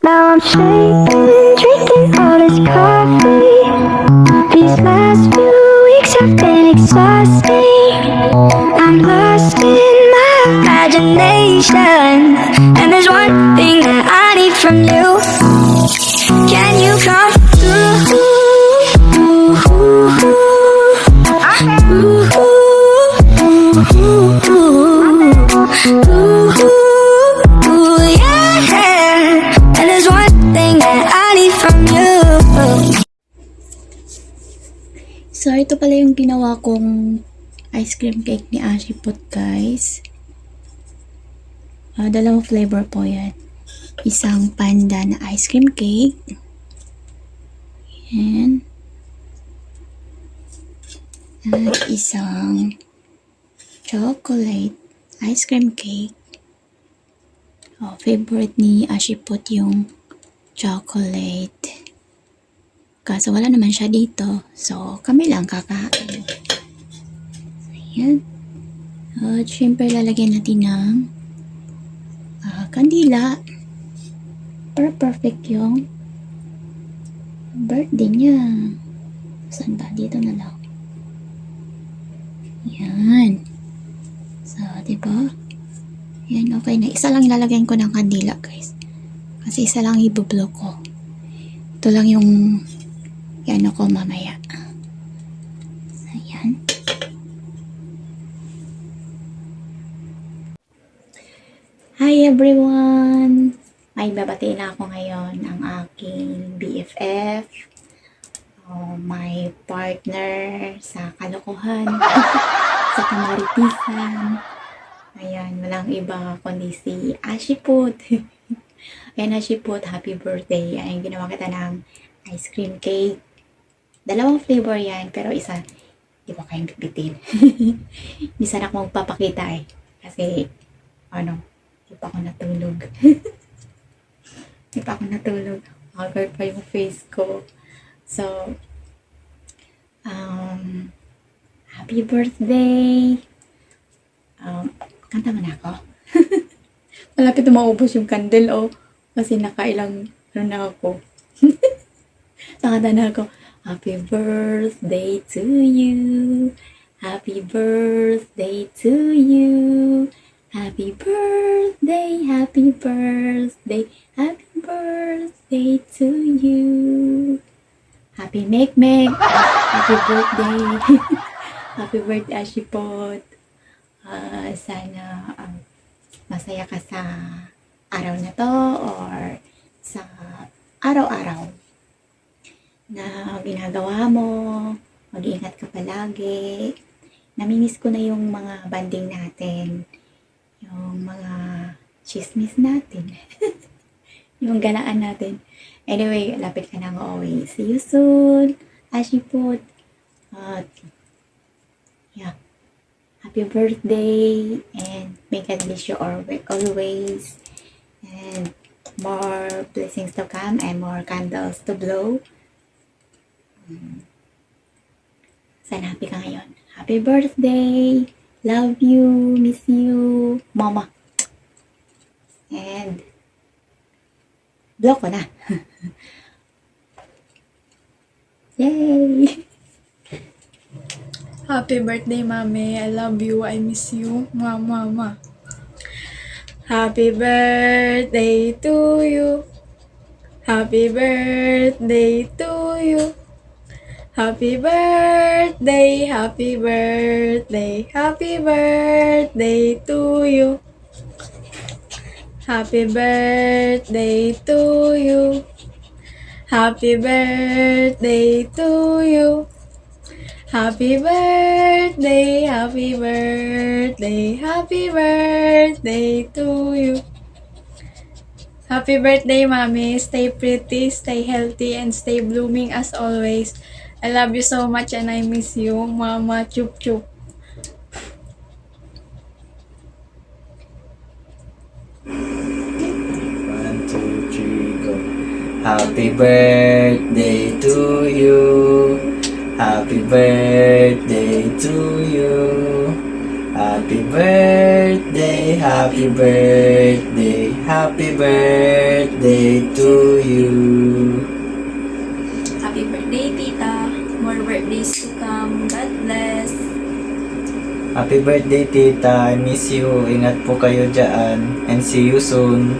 Now I'm shaking, drinking all this coffee. These last few weeks have been exhausting. I'm lost in my imagination, and there's one thing that I need from you. Can you come through? Yeah. And there's one thing that I need from you. So, ito pala yung ginawa kong ice cream cake ni Ashipot, guys. Dalawang flavor po yan. Isang panda na ice cream cake. Yan. At isang chocolate ice cream cake. Favorite ni Ashipot yung chocolate. Kaso wala naman siya dito. So, kami lang kakain. Ayan. At syempre lalagyan natin ng kandila. Para perfect yung birthday niya. Saan ba? Dito na lang. Ayan. So, diba? Ayan, okay na. Isa lang ilalagyan ko ng kandila, guys. Kasi isa lang ibublow ko. Ito lang yung ano ko mamaya. Ayan. Hi everyone! May babatiin na ako ngayon ang aking BFF. My partner sa kalokohan. Sa kamaritisan. Ayan, walang iba kundi si Ashipot. Ayan, Ashipot, happy birthday. Ayan, ginawa kita ng ice cream cake. Dalawang flavor yan, pero isa, di ba kayong bibitin? Hindi sana ako magpapakita eh. Kasi, di pa ako natulog. Di pa ako natulog. Haggard pa yung face ko. So, happy birthday! Kanta mo na ako. Malapit na maubos yung candle, kasi nakailang, na ako. Nakanta na ako, happy birthday to you. Happy birthday to you. Happy birthday, happy birthday, happy birthday to you. Happy Mek. Happy birthday. Happy birthday, Ashipot. Sana masaya ka sa araw na to or sa araw-araw na ginagawa mo. Mag-ingat ka palagi. Namimiss ko na yung mga banding natin. Yung mga chismis natin. Yung galaan natin. Anyway, lapit ka na nga. See you soon, Ashipot. Yeah. Happy birthday and may God bless you always. And more blessings to come and more candles to blow. Sana happy ka ngayon. Happy birthday! Love you, miss you, mama. And block ko na. Yay! Happy birthday, Mami. I love you. I miss you. Mama. Happy birthday to you. Happy birthday to you. Happy birthday, happy birthday, happy birthday to you. Happy birthday to you. Happy birthday to you. Happy birthday, happy birthday, happy birthday to you. Happy birthday, Mommy. Stay pretty, stay healthy, and stay blooming as always. I love you so much and I miss you, Mama. Chup chup. 1, 2, 3, go. Happy birthday to you. Happy birthday to you. Happy birthday, happy birthday, Happy birthday to you. Happy birthday, tita. More birthdays to come. God bless. Happy birthday, tita. I miss you. Ingat po kayo dyan. And see you soon.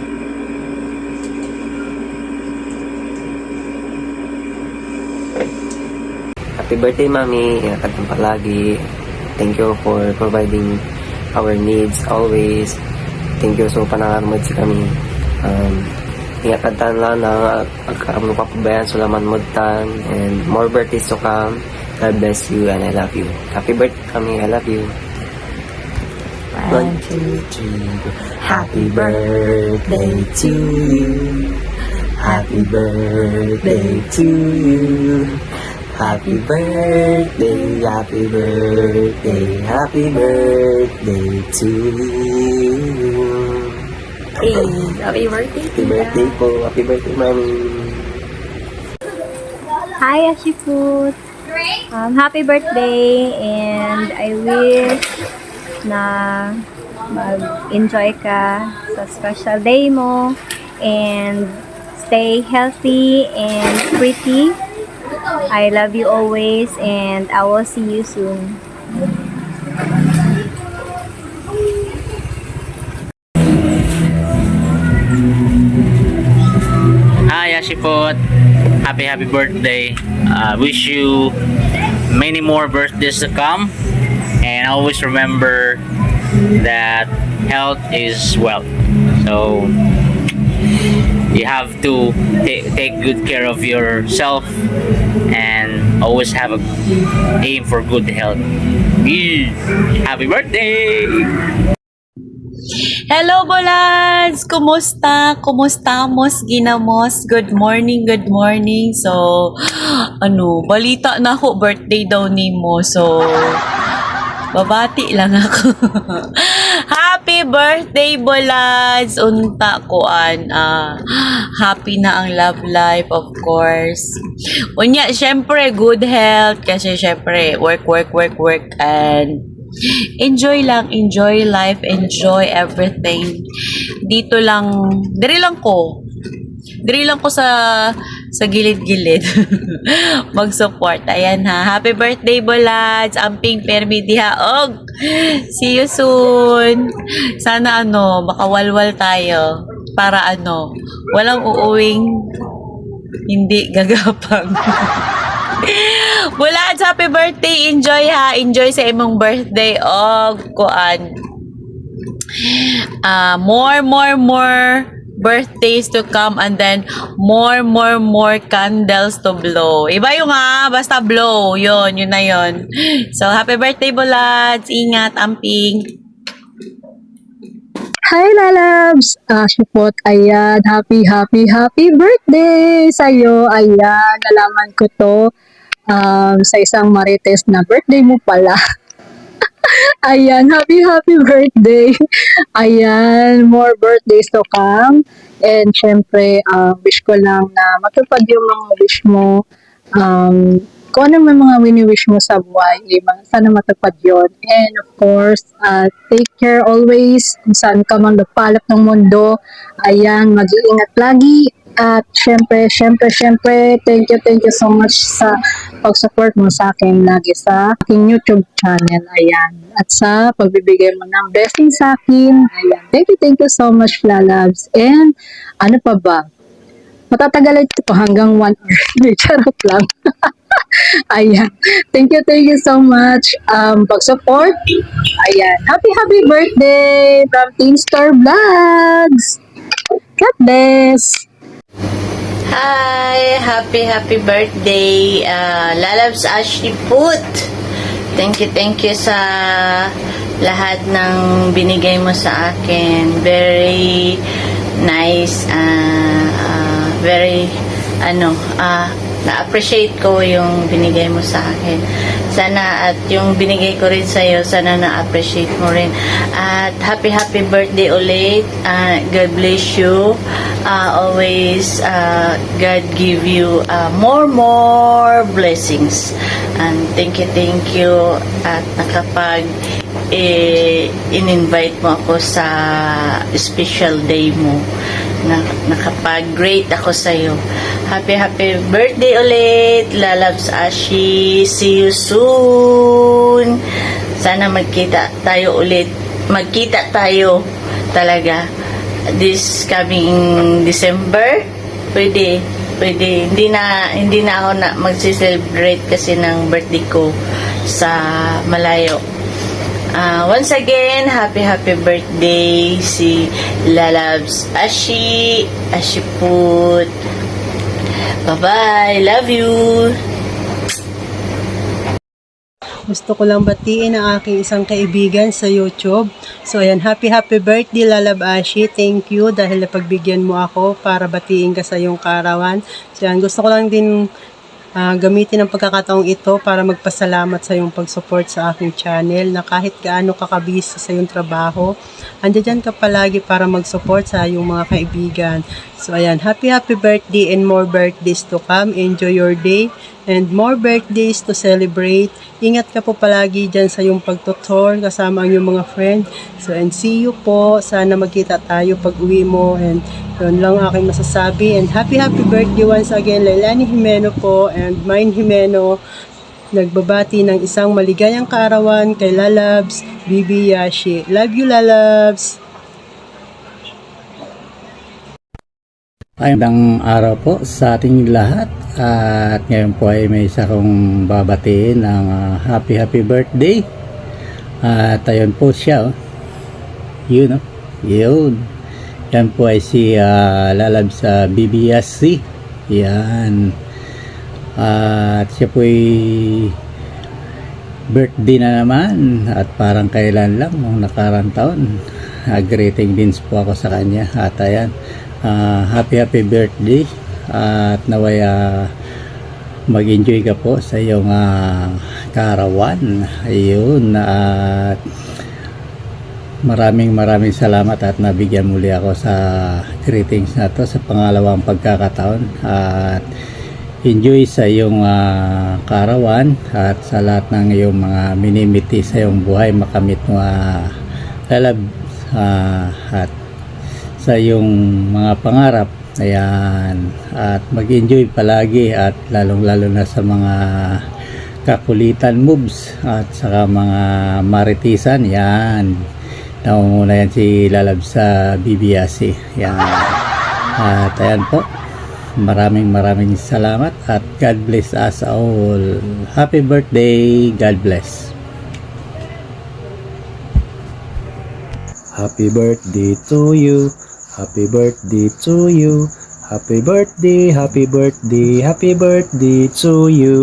Happy birthday, Mami. Ingat ka palagi. Thank you for providing our needs always. Thank you so panangarmad si kami. Ingat ka lang na agkaroon pa pabayan sulaman mo tan and more birthdays to come. God bless you and I love you. Happy birthday, Mami. I love you. 1, 2, 3. Happy birthday to you. Happy birthday to you. Happy birthday, happy birthday, happy birthday to you. Hey, happy birthday, Happy birthday po, happy birthday, Mami. Hi, Ashifut! Happy birthday and I wish na mag-enjoy ka sa special day mo and stay healthy and pretty. I love you always and I will see you soon. Hi Ashipot, happy birthday. Wish you many more birthdays to come, and always remember that health is wealth. So you have to take good care of yourself and always have a aim for good health. Happy birthday! Hello, Bolans! Kumusta? Kumustamos? Ginamos? Good morning, good morning. So, balita na ako, birthday daw ni mo. So, babati lang ako. Happy birthday, Bolans! Unta koan. Happy na ang love life, of course. Unya, syempre, good health. Kasi syempre, work, and enjoy life, enjoy everything. Diri lang ko sa gilid-gilid mag-support. Ayan ha. Happy birthday, Bolads. Amping permi diha. See you soon. Sana makawalwal tayo para walang uuwing hindi gagapang. Bulads, happy birthday. Enjoy ha. Enjoy sa imong birthday. More birthdays to come and then more candles to blow. Iba yung basta blow. Yun na yun. So, happy birthday, Bulads. Ingat, amping. Hi, Lalabs! Shipot, ayan, happy birthday sa'yo. Ayan, nalaman ko to sa isang Marites na birthday mo pala. Ayan, happy birthday. Ayan, more birthdays to come. And syempre, wish ko lang na matupad yung mga wish mo. Kung ano may mga wini-wish mo sa buhay, sana matupad yon. And of course, take care always kung saan ka man nagpalak ng mundo. Ayan, mag-iingat lagi. At syempre, thank you so much sa pag-support mo sa akin lagi sa aking YouTube channel. Ayan. At sa pagbibigay mo ng blessing sa akin. Ayan. Thank you so much, Lalabs. And ano pa ba? Matatagal ito pa hanggang 1 hour. Charot lang. Ayan. Thank you so much. Pag-support. Ayan. Happy birthday from Team Star Vlogs. God bless. Hi! Happy birthday! Lalabs Ashley Put! Thank you sa lahat ng binigay mo sa akin. Very nice. Na-appreciate ko yung binigay mo sa akin. Sana at yung binigay ko rin sa'yo, sana na-appreciate mo rin. At happy birthday ulit. God bless you. Always, God give you more blessings. And thank you. At in-invite mo ako sa special day mo na nakapag-great ako sa'yo. Happy birthday ulit, Lalabs Ashi. See you soon. Sana magkita tayo ulit. Magkita tayo talaga. This coming December, pwede. Hindi na ako magsi-celebrate kasi ng birthday ko sa malayo. Once again, happy birthday si Lalabs Ashi. Ashiput. Bye-bye. Love you. Gusto ko lang batiin ang aking isang kaibigan sa YouTube. So ayan, happy birthday Lalab Ashi. Thank you dahil napagbigyan mo ako para batiin ka sa iyong kaarawan. So ayan, gusto ko lang din gamitin ang pagkakataong ito para magpasalamat sa iyong pag-support sa aking channel na kahit gaano kakabisi sa iyong trabaho, andyan ka palagi para mag-support sa iyong mga kaibigan. So ayan, happy birthday and more birthdays to come. Enjoy your day and more birthdays to celebrate. Ingat ka po palagi dyan sa iyong pagtutor kasama ang iyong mga friend. So and see you po. Sana magkita tayo pag uwi mo, and yun lang aking masasabi. And happy birthday once again Lailani Jimeno po and Mine Jimeno. Nagbabati ng isang maligayang kaarawan kay Lalabs Bibi Yashi. Love you, Lalabs! Magandang araw po sa ating lahat, at ngayon po ay may isa kong babatiin ng happy birthday. At ayun po siya, yun yan po ay si Lalabs BBSC. Yan, at siya po ay birthday na naman, at parang kailan lang nung nakarang taon. Greeting din po ako sa kanya, at ayan, happy birthday, at naway mag-enjoy ka po sa iyong kaarawan. Ayun, at maraming salamat at nabigyan muli ako sa greetings na to sa pangalawang pagkakataon. At enjoy sa iyong kaarawan at sa lahat ng iyong mga minimiti sa iyong buhay, makamit mo Lalab, at sa iyong mga pangarap. Ayan, at mag-enjoy palagi, at lalong-lalo na sa mga kakulitan moves at saka mga maritisan. Yan, naunguna yan si Lalab sa BBSC. Yan, at ayan po, maraming salamat, at God bless us all. Happy birthday, God bless. Happy birthday to you. Happy birthday to you. Happy birthday to you.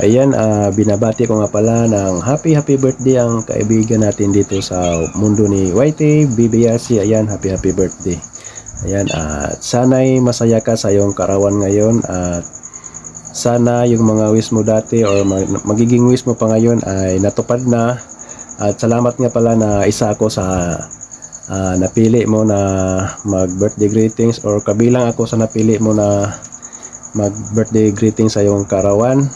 Ayan, binabati ko nga pala ng happy birthday ang kaibigan natin dito sa mundo ni YT BBRC. Ayan, happy birthday. Ayan, at sana'y masaya ka sa iyong karawan ngayon, at sana yung mga wish mo dati or magiging wish mo pa ngayon ay natupad na. At salamat nga pala na isa ako sa napili mo na mag-birthday greetings, or kabilang ako sa napili mo na mag-birthday greetings sa iyong karawan.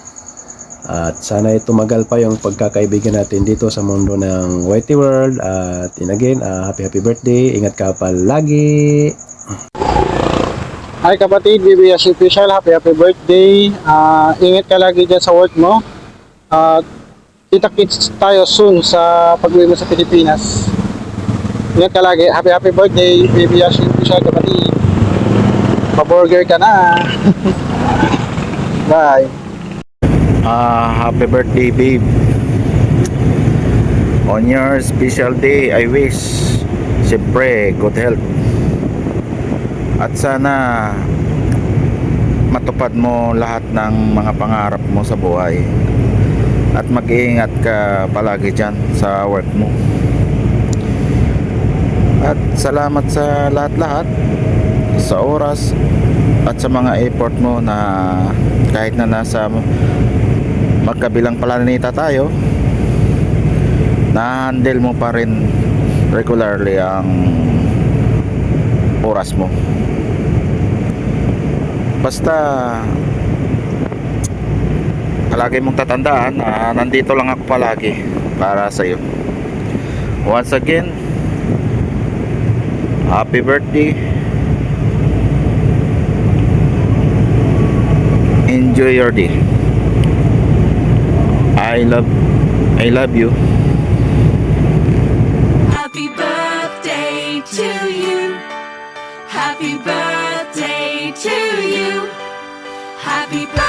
At sana tumagal pa yung pagkakaibigan natin dito sa mundo ng YT World. At again, happy birthday. Ingat ka palagi. Hi kapatid, BBS Official, happy birthday. Ingat ka lagi dyan sa work mo. Kita-kits tayo soon sa pag-uwi mo sa Pilipinas. Ingat ka lagi. Happy birthday, BBS Official kapatid. Pa-burger ka na. Bye. Happy birthday, babe. On your special day, I wish siyempre good health, at sana matupad mo lahat ng mga pangarap mo sa buhay, at mag-iingat ka palagi dyan sa work mo. At salamat sa lahat sa oras at sa mga effort mo, na kahit na nasa magkabilang planeta tayo, na-handle mo pa rin regularly ang oras mo. Basta palagi mong tatandaan na nandito lang ako palagi. para sa iyo. Once again, happy birthday. Enjoy your day. I love you. Happy birthday to you. Happy birthday to you. Happy birthday.